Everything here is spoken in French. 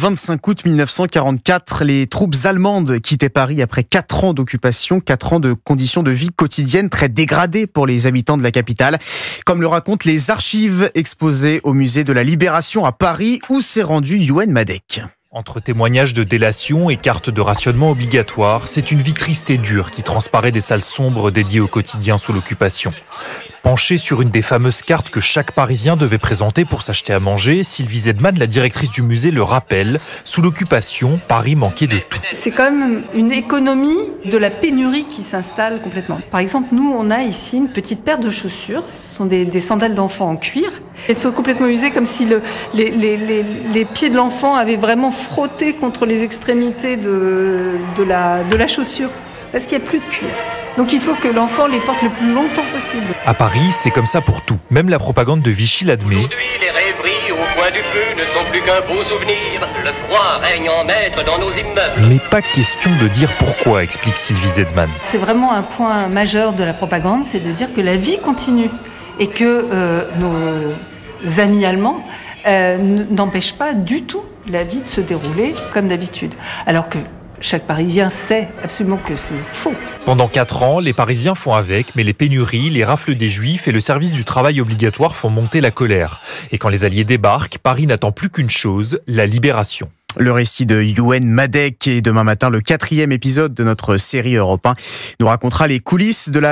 25 août 1944, les troupes allemandes quittaient Paris après 4 ans d'occupation, 4 ans de conditions de vie quotidiennes très dégradées pour les habitants de la capitale. Comme le racontent les archives exposées au musée de la Libération à Paris, où s'est rendu Youenn Madec. Entre témoignages de délation et cartes de rationnement obligatoires, c'est une vie triste et dure qui transparaît des salles sombres dédiées au quotidien sous l'occupation. Penchée sur une des fameuses cartes que chaque Parisien devait présenter pour s'acheter à manger, Sylvie Zedman, la directrice du musée, le rappelle. Sous l'occupation, Paris manquait de tout. C'est quand même une économie de la pénurie qui s'installe complètement. Par exemple, nous, on a ici une petite paire de chaussures. Ce sont des sandales d'enfants en cuir. Elles sont complètement usées, comme si les pieds de l'enfant avaient vraiment frotté contre les extrémités de la chaussure. Parce qu'il n'y a plus de cuir. Donc il faut que l'enfant les porte le plus longtemps possible. À Paris, c'est comme ça pour tout. Même la propagande de Vichy l'admet. Aujourd'hui, les rêveries au coin du feu ne sont plus qu'un beau souvenir. Le froid règne en maître dans nos immeubles. Mais pas question de dire pourquoi, explique Sylvie Zedman. C'est vraiment un point majeur de la propagande, c'est de dire que la vie continue et que nos amis allemands n'empêchent pas du tout la vie de se dérouler comme d'habitude. Alors que chaque Parisien sait absolument que c'est faux. Pendant 4 ans, les Parisiens font avec, mais les pénuries, les rafles des Juifs et le service du travail obligatoire font monter la colère. Et quand les Alliés débarquent, Paris n'attend plus qu'une chose, la libération. Le récit de Youenn Madec et demain matin, le 4e épisode de notre série Europe 1 nous racontera les coulisses de la